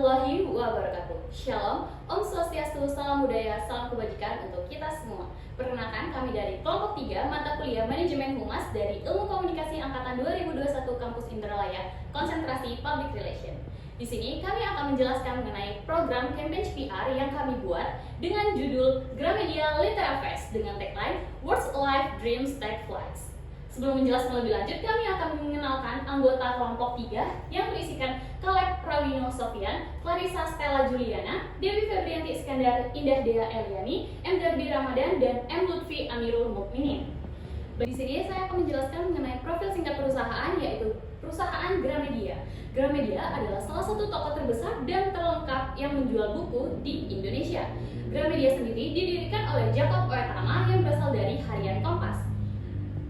warahmatullahi wabarakatuh. Shalom, Om Swastiastu, salam budaya, salam kebajikan untuk kita semua. Perkenalkan, kami dari kelompok 3 mata kuliah Manajemen Humas dari Ilmu Komunikasi Angkatan 2021 Kampus Indralaya, konsentrasi Public Relation. Di sini kami akan menjelaskan mengenai program campaign PR yang kami buat dengan judul Gramedia Litera Fest dengan tagline Words Alive, Dreams Take Flights. Sebelum menjelaskan lebih lanjut, kami akan mengenalkan anggota kelompok 3 yang berisikan Caleb Prawino Sofian, Clarissa Stella Juliana, Dewi Febrianti Iskandar, Indah Dea Eliani, M. Darbi Ramadan, dan M. Lutfi Amirul Mukminin. Di sini saya akan menjelaskan mengenai profil singkat perusahaan, yaitu perusahaan Gramedia. Gramedia adalah salah satu toko terbesar dan terlengkap yang menjual buku di Indonesia. Gramedia sendiri didirikan oleh Jacob Oetama yang berasal dari Harian Kompas.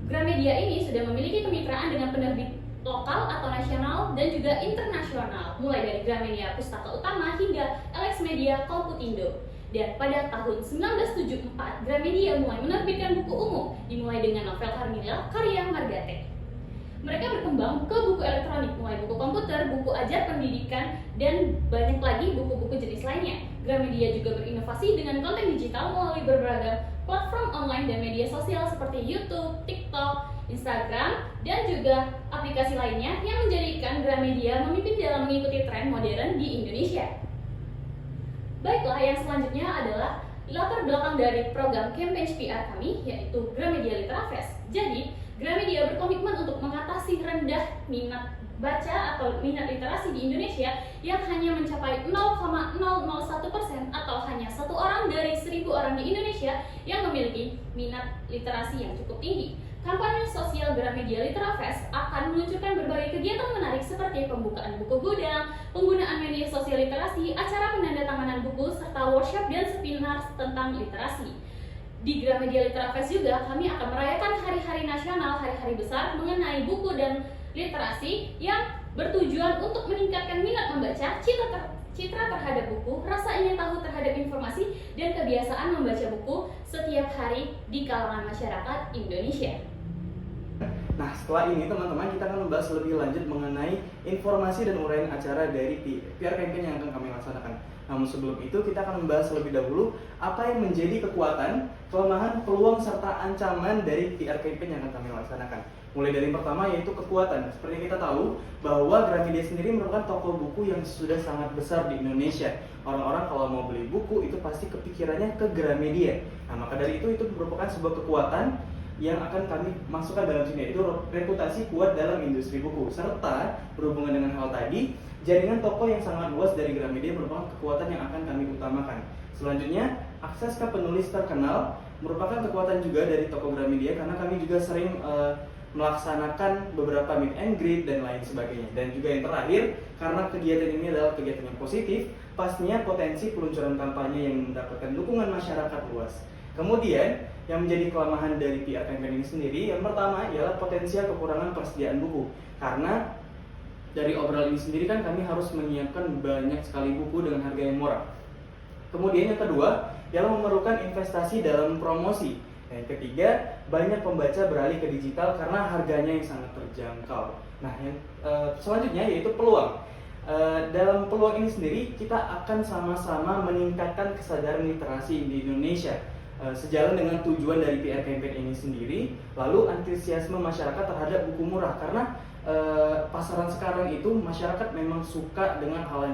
Gramedia ini sudah memiliki kemitraan dengan penerbit lokal atau nasional dan juga internasional, mulai dari Gramedia Pustaka Utama hingga Alex Media Komputindo. Dan pada tahun 1974, Gramedia mulai menerbitkan buku umum, dimulai dengan novel Carmilla karya Margate. Mereka berkembang ke buku elektronik, mulai buku komputer, buku ajar pendidikan, dan banyak lagi buku-buku jenis lainnya. Gramedia juga berinovasi dengan konten digital melalui berbagai platform online dan media sosial seperti YouTube, TikTok, Instagram, dan juga aplikasi lainnya yang menjadikan Gramedia memimpin dalam mengikuti tren modern di Indonesia. Baiklah, yang selanjutnya adalah latar belakang dari program campaign PR kami, yaitu Gramedia Litera Fest. Jadi, Gramedia berkomitmen untuk mengatasi rendah minat baca atau minat literasi di Indonesia yang hanya mencapai 0,001% atau hanya 1 orang dari 1.000 orang di Indonesia yang memiliki minat literasi yang cukup tinggi. Kampanye sosial Gramedia Litera Fest akan meluncurkan berbagai kegiatan menarik seperti pembukaan buku gudang, penggunaan media sosial literasi, acara penandatanganan buku, serta workshop dan seminar tentang literasi. Di Gramedia Litera Fest juga kami akan merayakan hari-hari nasional, hari-hari besar mengenai buku dan literasi yang bertujuan untuk meningkatkan minat membaca, citra terhadap buku, rasa ingin tahu terhadap informasi, dan kebiasaan membaca buku setiap hari di kalangan masyarakat Indonesia. Nah, setelah ini teman-teman kita akan membahas lebih lanjut mengenai informasi dan uraian acara dari PR campaign yang akan kami laksanakan. Namun sebelum itu kita akan membahas lebih dahulu apa yang menjadi kekuatan, kelemahan, peluang, serta ancaman dari PR campaign yang akan kami laksanakan. Mulai dari yang pertama yaitu kekuatan. Seperti kita tahu bahwa Gramedia sendiri merupakan toko buku yang sudah sangat besar di Indonesia. Orang-orang kalau mau beli buku itu pasti kepikirannya ke Gramedia. Nah, maka dari itu merupakan sebuah kekuatan yang akan kami masukkan dalam sini, yaitu reputasi kuat dalam industri buku, serta berhubungan dengan hal tadi, jaringan toko yang sangat luas dari Gramedia merupakan kekuatan yang akan kami utamakan. Selanjutnya, akses ke penulis terkenal merupakan kekuatan juga dari toko Gramedia karena kami juga sering melaksanakan beberapa meet and greet dan lain sebagainya. Dan juga yang terakhir, karena kegiatan ini adalah kegiatan yang positif, pastinya potensi peluncuran kampanye yang mendapatkan dukungan masyarakat luas. Kemudian, yang menjadi kelemahan dari PR campaign ini sendiri, yang pertama ialah potensial kekurangan persediaan buku. Karena dari obrolan ini sendiri kan kami harus menyiapkan banyak sekali buku dengan harga yang murah. Kemudian yang kedua, ialah memerlukan investasi dalam promosi. Yang ketiga, banyak pembaca beralih ke digital karena harganya yang sangat terjangkau. Nah, yang selanjutnya yaitu peluang. Dalam peluang ini sendiri, kita akan sama-sama meningkatkan kesadaran literasi di Indonesia. Sejalan dengan tujuan dari PR campaign ini sendiri, lalu antusiasme masyarakat terhadap buku murah karena pasaran sekarang itu masyarakat memang suka dengan hal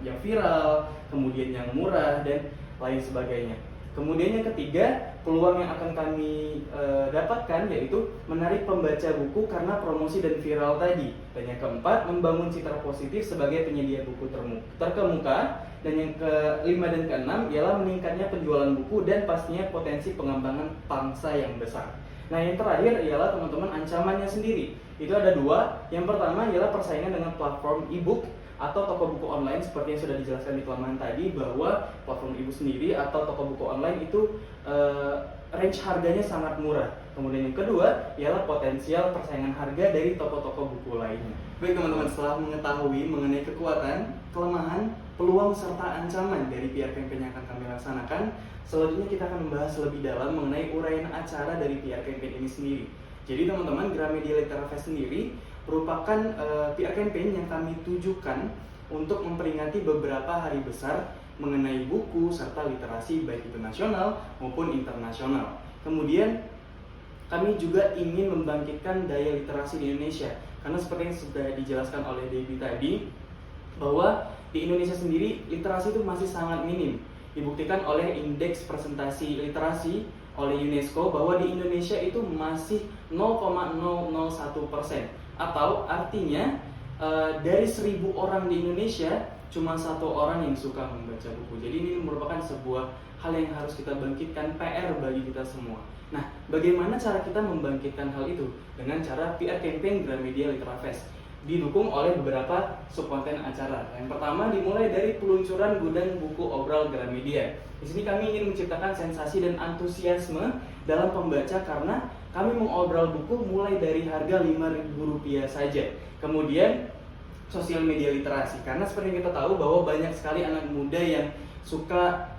yang viral, kemudian yang murah dan lain sebagainya. Kemudian yang ketiga, peluang yang akan kami dapatkan yaitu menarik pembaca buku karena promosi dan viral tadi. Dan yang keempat, membangun citra positif sebagai penyedia buku terkemuka. Dan yang kelima dan keenam ialah meningkatnya penjualan buku dan pastinya potensi pengembangan pangsa yang besar. Nah, yang terakhir ialah teman-teman ancamannya sendiri. Itu ada dua. Yang pertama ialah persaingan dengan platform e-book atau toko buku online seperti yang sudah dijelaskan di kelemahan tadi, bahwa platform e-book sendiri atau toko buku online itu range harganya sangat murah. Kemudian yang kedua ialah potensial persaingan harga dari toko-toko buku lainnya. Baik teman-teman, setelah mengetahui mengenai kekuatan, kelemahan, peluang serta ancaman dari PR campaign yang akan kami laksanakan, selanjutnya kita akan membahas lebih dalam mengenai uraian acara dari PR campaign ini sendiri. Jadi teman-teman, Gramedia Literary Fest sendiri merupakan PR campaign yang kami tujukan untuk memperingati beberapa hari besar mengenai buku serta literasi baik itu nasional maupun internasional. Kemudian kami juga ingin membangkitkan daya literasi di Indonesia, karena seperti yang sudah dijelaskan oleh Debbie tadi, bahwa di Indonesia sendiri literasi itu masih sangat minim. Dibuktikan oleh indeks presentasi literasi oleh UNESCO bahwa di Indonesia itu masih 0,001%, atau artinya dari 1.000 orang di Indonesia cuma 1 orang yang suka membaca buku. Jadi ini merupakan sebuah hal yang harus kita bangkitkan, PR bagi kita semua. Nah, bagaimana cara kita membangkitkan hal itu? Dengan cara PR campaign Gramedia Literary Fest, didukung oleh beberapa subkonten acara. Yang pertama dimulai dari peluncuran gudang buku obral Gramedia. Di sini kami ingin menciptakan sensasi dan antusiasme dalam pembaca karena kami mengobral buku mulai dari harga Rp5.000 saja. Kemudian sosial media literasi, karena seperti yang kita tahu bahwa banyak sekali anak muda yang suka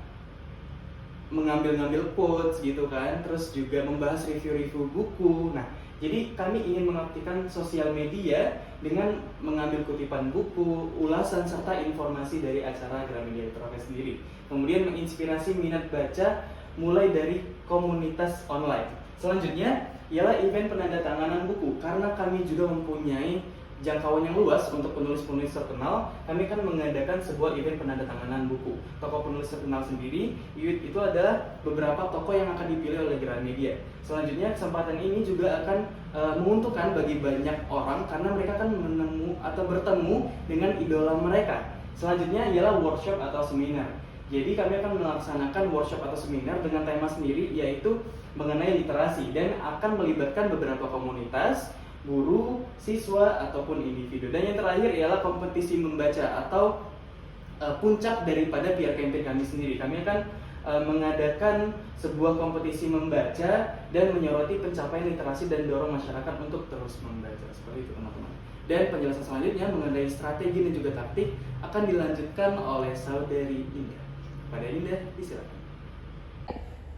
mengambil quotes gitu kan, terus juga membahas review-review buku. Nah, jadi kami ingin mengaktifkan sosial media dengan mengambil kutipan buku, ulasan, serta informasi dari acara Gramedia Literary Fest sendiri. Kemudian menginspirasi minat baca mulai dari komunitas online. Selanjutnya ialah event penandatanganan buku, karena kami juga mempunyai jangkauan yang luas untuk penulis-penulis terkenal. Kami akan mengadakan sebuah event penandatanganan buku. Tokoh penulis terkenal sendiri itu adalah beberapa tokoh yang akan dipilih oleh Gramedia. Selanjutnya kesempatan ini juga akan menguntungkan bagi banyak orang karena mereka akan bertemu dengan idola mereka. Selanjutnya ialah workshop atau seminar. Jadi kami akan melaksanakan workshop atau seminar dengan tema sendiri, yaitu mengenai literasi, dan akan melibatkan beberapa komunitas, guru, siswa, ataupun individu. Dan yang terakhir ialah kompetisi membaca atau puncak daripada PR campaign kami sendiri. Kami akan mengadakan sebuah kompetisi membaca dan menyoroti pencapaian literasi dan dorong masyarakat untuk terus membaca. Seperti itu teman-teman. Dan penjelasan selanjutnya mengenai strategi dan juga taktik akan dilanjutkan oleh Saudari Indah. Pada Indah, disilakan.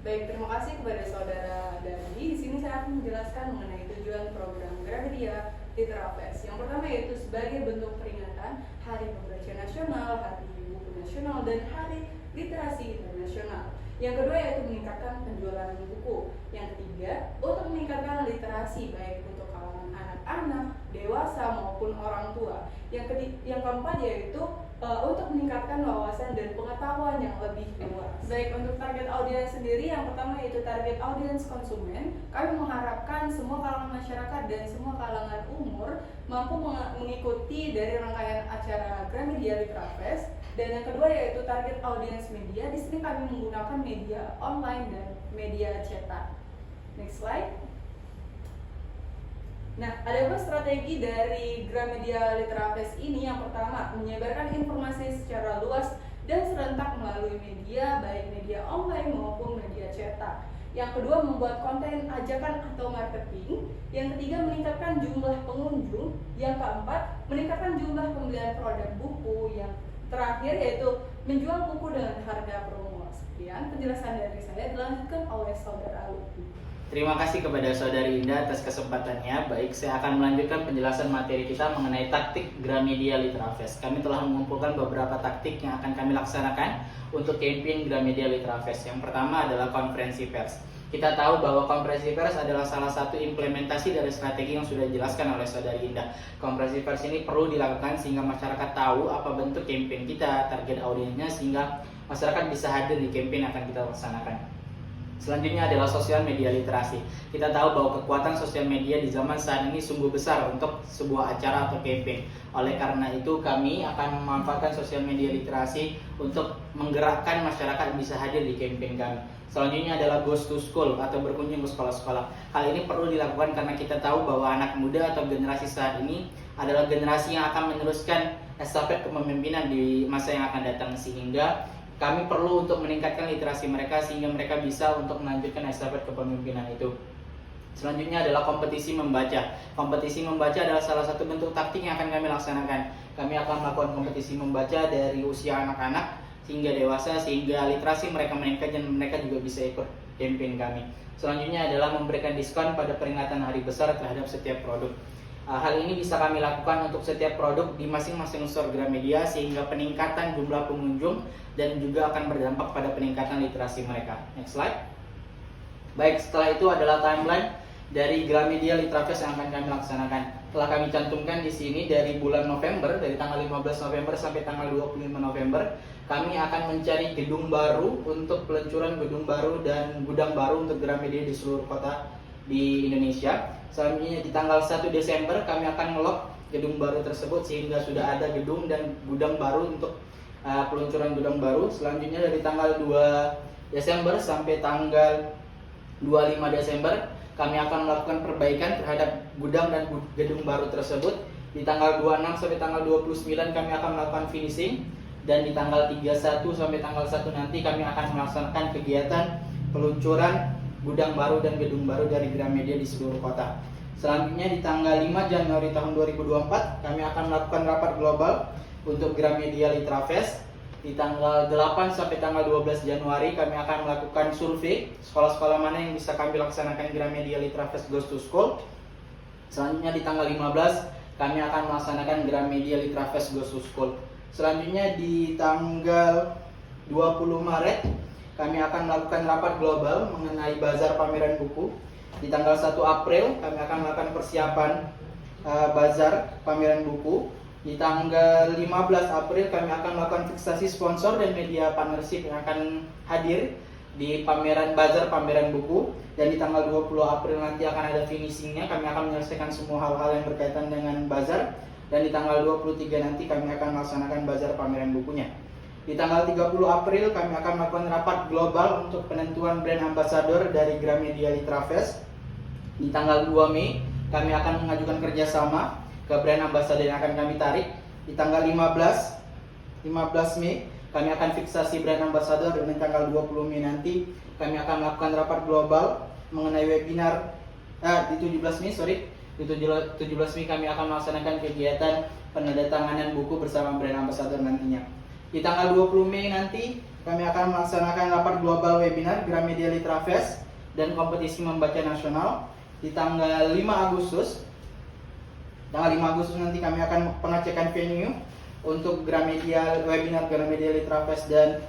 Baik, terima kasih kepada saudara Dandi. Di sini saya akan menjelaskan mengenai tujuan program Gramedia Literary Fest. Yang pertama yaitu sebagai bentuk peringatan Hari Pembaca Nasional, Hari Buku Nasional, dan Hari Literasi Internasional. Yang kedua yaitu meningkatkan penjualan buku. Yang ketiga, untuk meningkatkan literasi baik untuk kalangan anak-anak, dewasa maupun orang tua. Yang keempat yaitu untuk meningkatkan wawasan dan pengetahuan yang lebih luas. Baik, untuk target audiens sendiri, yang pertama yaitu target audiens konsumen. Kami mengharapkan semua kalangan masyarakat dan semua kalangan umur mampu mengikuti dari rangkaian acara Gramedia Literary Fest. Dan yang kedua yaitu target audiens media. Di sini kami menggunakan media online dan media cetak. Next slide. Nah, ada beberapa strategi dari Gramedia Literary Fest ini. Yang pertama, menyebarkan informasi secara luas dan serentak melalui media, baik media online maupun media cetak. Yang kedua, membuat konten ajakan atau marketing. Yang ketiga, meningkatkan jumlah pengunjung. Yang keempat, meningkatkan jumlah pembelian produk buku. Yang terakhir yaitu menjual buku dengan harga promo. Sekian penjelasan dari saya, dilanjutkan oleh saudara Lutfi. Terima kasih kepada Saudari Indah atas kesempatannya. Baik, saya akan melanjutkan penjelasan materi kita mengenai taktik Gramedia Literary Fest. Kami telah mengumpulkan beberapa taktik yang akan kami laksanakan untuk campaign Gramedia Literary Fest. Yang pertama adalah konferensi pers. Kita tahu bahwa konferensi pers adalah salah satu implementasi dari strategi yang sudah dijelaskan oleh Saudari Indah. Konferensi pers ini perlu dilakukan sehingga masyarakat tahu apa bentuk campaign kita, target audiensnya, sehingga masyarakat bisa hadir di campaign yang akan kita laksanakan. Selanjutnya adalah sosial media literasi. Kita tahu bahwa kekuatan sosial media di zaman saat ini sungguh besar untuk sebuah acara atau campaign. Oleh karena itu kami akan memanfaatkan sosial media literasi untuk menggerakkan masyarakat bisa hadir di campaign kami. Selanjutnya adalah goes to school atau berkunjung ke sekolah-sekolah. Hal ini perlu dilakukan karena kita tahu bahwa anak muda atau generasi saat ini adalah generasi yang akan meneruskan estafet kepemimpinan di masa yang akan datang, sehingga kami perlu untuk meningkatkan literasi mereka sehingga mereka bisa untuk melanjutkan estafet kepemimpinan itu. Selanjutnya adalah kompetisi membaca. Kompetisi membaca adalah salah satu bentuk taktik yang akan kami laksanakan. Kami akan melakukan kompetisi membaca dari usia anak-anak hingga dewasa sehingga literasi mereka meningkat dan mereka juga bisa ikut campaign kami. Selanjutnya adalah memberikan diskon pada peringatan hari besar terhadap setiap produk. Hal ini bisa kami lakukan untuk setiap produk di masing-masing store Gramedia sehingga peningkatan jumlah pengunjung dan juga akan berdampak pada peningkatan literasi mereka. Next slide. Baik, setelah itu adalah timeline dari Gramedia Litrafest yang akan kami laksanakan. Telah kami cantumkan di sini dari bulan November, dari tanggal 15 November sampai tanggal 25 November, kami akan mencari gedung baru untuk peluncuran gedung baru dan gudang baru untuk Gramedia di seluruh kota di Indonesia. Selanjutnya di tanggal 1 Desember kami akan nge-lock gedung baru tersebut sehingga sudah ada gedung dan gudang baru untuk peluncuran gudang baru. Selanjutnya dari tanggal 2 Desember sampai tanggal 25 Desember kami akan melakukan perbaikan terhadap gudang dan gedung baru tersebut. Di tanggal 26 sampai tanggal 29 kami akan melakukan finishing, dan di tanggal 31 sampai tanggal 1 nanti kami akan melaksanakan kegiatan peluncuran gudang baru dan gedung baru dari Gramedia di seluruh kota. Selanjutnya di tanggal 5 Januari tahun 2024 kami akan melakukan rapat global untuk Gramedia Litrafest. Di tanggal 8 sampai tanggal 12 Januari kami akan melakukan survei sekolah-sekolah mana yang bisa kami laksanakan Gramedia Litrafest Goes to School. Selanjutnya di tanggal 15 kami akan melaksanakan Gramedia Litrafest Goes to School. Selanjutnya di tanggal 20 Maret kami akan melakukan rapat global mengenai bazar pameran buku. Di tanggal 1 April kami akan melakukan persiapan bazar pameran buku. Di tanggal 15 April kami akan melakukan fiksasi sponsor dan media partnership yang akan hadir di pameran bazar pameran buku. Dan di tanggal 20 April nanti akan ada finishingnya, kami akan menyelesaikan semua hal-hal yang berkaitan dengan bazar. Dan di tanggal 23 nanti kami akan melaksanakan bazar pameran bukunya. Di tanggal 30 April kami akan melakukan rapat global untuk penentuan brand ambassador dari Gramedia Litrafest. Di tanggal 2 Mei kami akan mengajukan kerjasama ke brand ambassador yang akan kami tarik. Di tanggal 15 Mei kami akan fiksasi brand ambassador, dan di tanggal 20 Mei nanti kami akan melakukan rapat global mengenai webinar. Di 17 Mei kami akan melaksanakan kegiatan penandatanganan buku bersama brand ambassador nantinya. Di tanggal 20 Mei nanti kami akan melaksanakan rapat global webinar Gramedia Litrafest dan kompetisi membaca nasional. Di tanggal 5 Agustus nanti kami akan pengecekan venue untuk webinar Gramedia Litrafest dan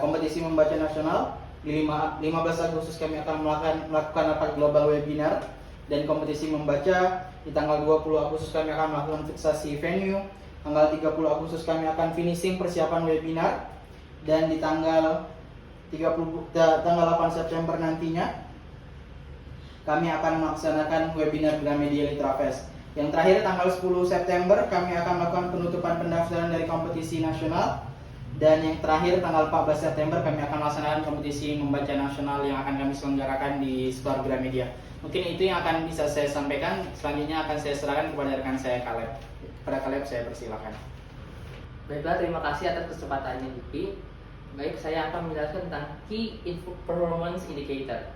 kompetisi membaca nasional. Di 15 Agustus kami akan melakukan rapat global webinar dan kompetisi membaca. Di tanggal 20 Agustus kami akan melakukan fiksasi venue. Tanggal 30 Agustus kami akan finishing persiapan webinar, dan di tanggal 8 September nantinya kami akan melaksanakan webinar Gramedia Litrafest. Yang terakhir tanggal 10 September kami akan melakukan penutupan pendaftaran dari kompetisi nasional, dan yang terakhir tanggal 14 September kami akan melaksanakan kompetisi membaca nasional yang akan kami selenggarakan di store Gramedia. Mungkin itu yang akan bisa saya sampaikan. Selanjutnya akan saya serahkan kepada rekan saya Caleb. Pada Caleb saya persilakan. Baiklah, terima kasih atas kesempatannya Dipi. Baik, saya akan menjelaskan tentang Key Performance Indicator.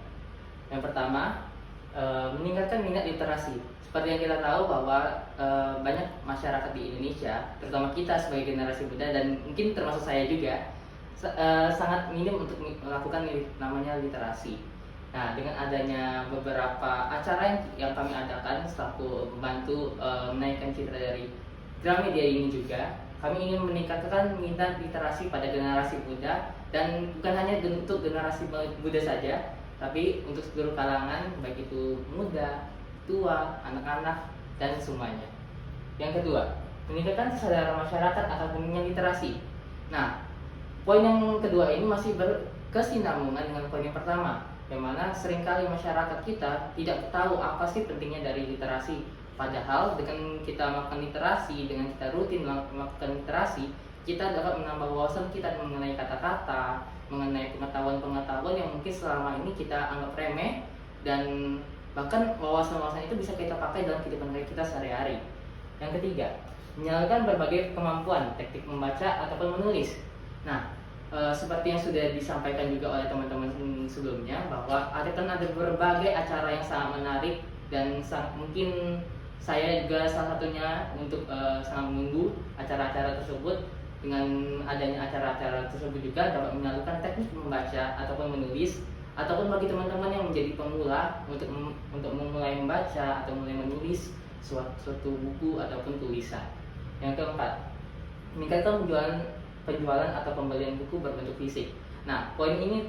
Yang pertama, meningkatkan minat literasi. Seperti yang kita tahu bahwa banyak masyarakat di Indonesia, terutama kita sebagai generasi muda dan mungkin termasuk saya juga, sangat minim untuk melakukan namanya literasi. Nah, dengan adanya beberapa acara yang kami adakan selaku membantu menaikkan citra dari Gramedia ini juga, kami ingin meningkatkan minat literasi pada generasi muda, dan bukan hanya untuk generasi muda saja, tapi untuk seluruh kalangan, baik itu muda, tua, anak-anak, dan semuanya. Yang kedua, meningkatkan kesadaran masyarakat akan pentingnya literasi. Nah, poin yang kedua ini masih berkesinambungan dengan poin yang pertama, yang mana seringkali masyarakat kita tidak tahu apa sih pentingnya dari literasi. Padahal dengan kita melakukan literasi, dengan kita rutin melakukan literasi, kita dapat menambah wawasan kita mengenai kata-kata, mengenai pengetahuan-pengetahuan yang mungkin selama ini kita anggap remeh, dan bahkan wawasan-wawasan itu bisa kita pakai dalam kehidupan kita sehari-hari. Yang ketiga, menyalurkan berbagai kemampuan, teknik membaca ataupun menulis. Nah, seperti yang sudah disampaikan juga oleh teman-teman sebelumnya, bahwa ada berbagai acara yang sangat menarik, dan mungkin saya juga salah satunya untuk sangat menunggu acara-acara tersebut. Dengan adanya acara-acara tersebut juga dapat menyalurkan teknik membaca ataupun menulis ataupun bagi teman-teman yang menjadi pemula untuk memulai membaca atau mulai menulis suatu buku ataupun tulisan. Yang keempat, meningkatkan penjualan atau pembelian buku berbentuk fisik. Nah, poin ini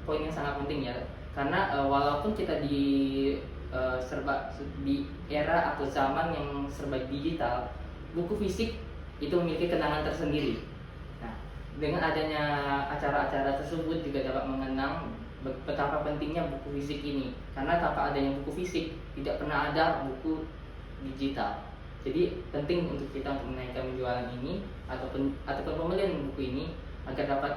poin yang sangat penting ya, karena walaupun kita serba di era atau zaman yang serba digital, buku fisik itu memiliki kenangan tersendiri. Nah, dengan adanya acara-acara tersebut juga dapat mengenang betapa pentingnya buku fisik ini, karena tanpa adanya buku fisik tidak pernah ada buku digital. Jadi penting untuk kita untuk menaikkan penjualan ini ataupun pembelian buku ini agar dapat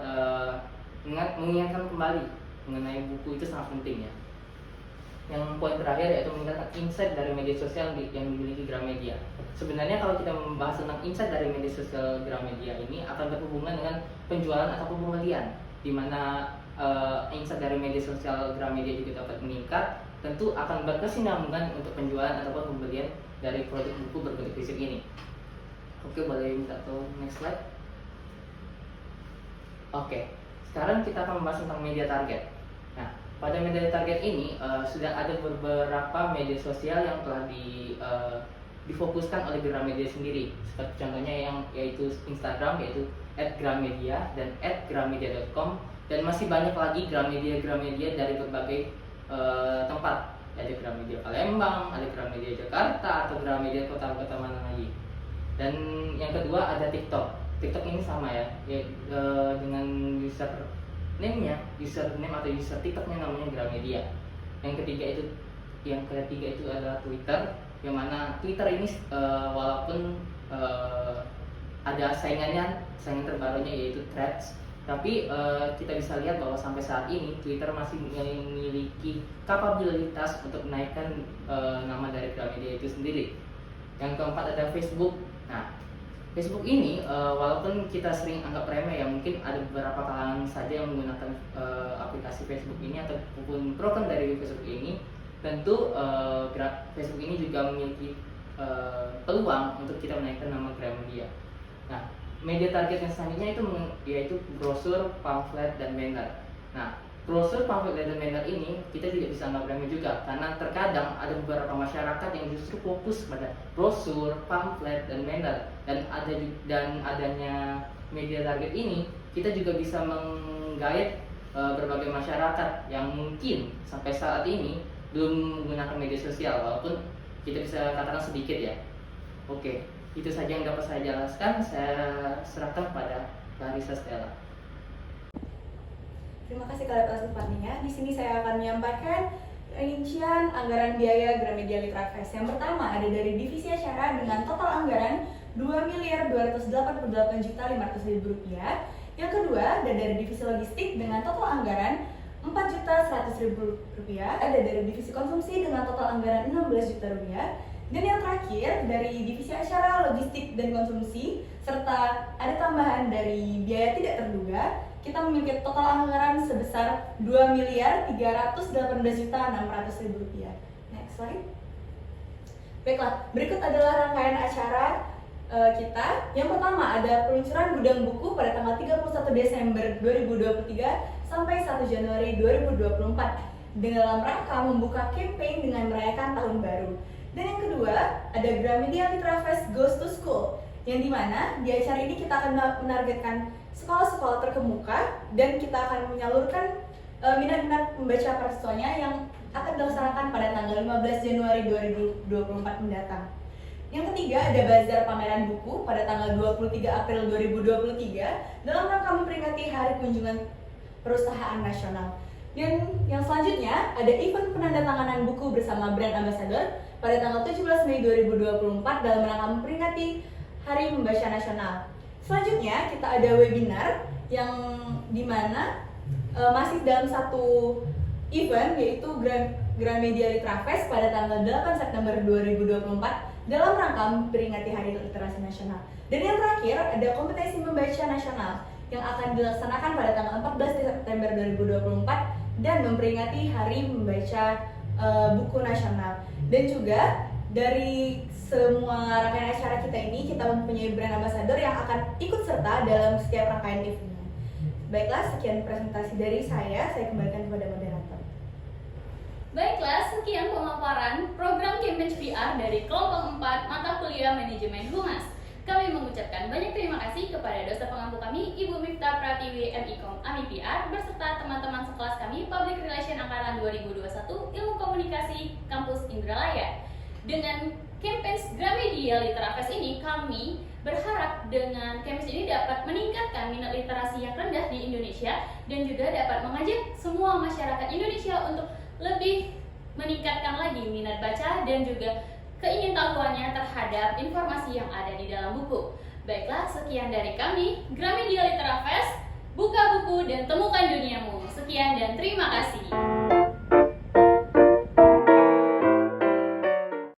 mengingatkan kembali mengenai buku itu sangat penting ya. Yang poin terakhir yaitu meningkatkan insight dari media sosial yang dimiliki Gramedia. Sebenarnya kalau kita membahas tentang insight dari media sosial Gramedia ini akan berhubungan dengan penjualan ataupun pembelian, di mana insight dari media sosial Gramedia juga dapat meningkat, tentu akan berkesinambungan untuk penjualan ataupun pembelian dari produk buku berbentuk fisik ini. Oke, boleh minta tuh next slide. Oke, sekarang kita akan membahas tentang media target. Nah, pada media target ini sudah ada beberapa media sosial yang telah difokuskan oleh Gramedia sendiri. Seperti contohnya yaitu Instagram, yaitu @gramedia dan @gramedia.com, dan masih banyak lagi Gramedia dari berbagai tempat. Ada Gramedia Palembang, ada Gramedia Jakarta, atau Gramedia kota-kota mana lagi. Dan yang kedua ada TikTok. TikTok ini sama ya, dengan username atau user TikToknya namanya Gramedia. Yang ketiga itu adalah Twitter, yang mana Twitter ini walaupun ada saingan terbarunya yaitu Threads, tapi kita bisa lihat bahwa sampai saat ini Twitter masih memiliki kapabilitas untuk menaikkan nama dari Gramedia itu sendiri. Yang keempat ada Facebook. Nah, Facebook ini walaupun kita sering anggap remeh ya, mungkin ada beberapa kalangan saja yang menggunakan aplikasi Facebook ini ataupun program dari Facebook ini. Tentu Facebook ini juga memiliki peluang untuk kita menaikkan nama Gramedia. Nah, media target yang selanjutnya yaitu brosur, pamflet, dan banner. Nah, brosur, pamflet, dan banner ini kita tidak bisa anggap remeh juga, karena terkadang ada beberapa masyarakat yang justru fokus pada brosur, pamflet, dan banner. Dan adanya media target ini, kita juga bisa menggait berbagai masyarakat yang mungkin sampai saat ini belum menggunakan media sosial, walaupun kita bisa katakan sedikit ya. Oke, itu saja yang dapat saya jelaskan. Saya serahkan pada Clarissa Stella. Terima kasih atas kesempatannya. Di sini saya akan menyampaikan rincian anggaran biaya Gramedia Literafest. Yang pertama ada dari divisi acara dengan total anggaran Rp2.288.500.000. Yang kedua ada dari divisi logistik dengan total anggaran Rp4.100.000. Ada dari divisi konsumsi dengan total anggaran Rp16 juta. Dan yang terakhir dari divisi acara, logistik, dan konsumsi, serta ada tambahan dari biaya tidak terduga, kita memiliki total anggaran sebesar Rp2.318.600.000. Next slide. Baiklah, berikut adalah rangkaian acara kita. Yang pertama ada peluncuran gudang buku pada tanggal 31 Desember 2023 sampai 1 Januari 2024 dalam rangka membuka campaign dengan merayakan tahun baru. Dan yang kedua, ada Gramedia Literafest Goes to School, yang dimana di acara ini kita akan menargetkan sekolah-sekolah terkemuka dan kita akan menyalurkan minat-minat membaca para siswanya yang akan dilaksanakan pada tanggal 15 Januari 2024 mendatang. Yang ketiga, ada bazar pameran buku pada tanggal 23 April 2023 dalam rangka memperingati Hari Kunjungan Perusahaan Nasional. Dan yang selanjutnya, ada event penandatanganan buku bersama brand ambassador pada tanggal 17 Mei 2024 dalam rangka memperingati Hari Membaca Nasional. Selanjutnya, kita ada webinar yang dimana masih dalam satu event, yaitu Gramedia Literafest pada tanggal 8 September 2024 dalam rangka memperingati Hari Literasi Nasional. Dan yang terakhir, ada kompetisi membaca nasional yang akan dilaksanakan pada tanggal 14 September 2024 dan memperingati Hari Membaca Buku Nasional. Dan juga dari semua rangkaian acara kita ini, kita mempunyai brand ambassador yang akan ikut serta dalam setiap rangkaian eventnya. Baiklah, sekian presentasi dari saya kembalikan kepada moderator. Baiklah, sekian pemaparan program Campaign PR dari kelompok 4 mata kuliah Manajemen Humas. Kami mengucapkan banyak terima kasih kepada dosen pengampu kami, Ibu Miftah Pratiwi MIKOM AMI PR, beserta teman-teman sekelas kami Public Relation Angkatan 2021 Ilmu Komunikasi Kampus Indralaya. Dengan Campaign Gramedia Literafest ini, kami berharap dengan campaign ini dapat meningkatkan minat literasi yang rendah di Indonesia dan juga dapat mengajak semua masyarakat Indonesia untuk lebih meningkatkan lagi minat baca dan juga keingintahuannya terhadap informasi yang ada di dalam buku. Baiklah, sekian dari kami, Gramedia Literafest, buka buku dan temukan duniamu. Sekian dan terima kasih.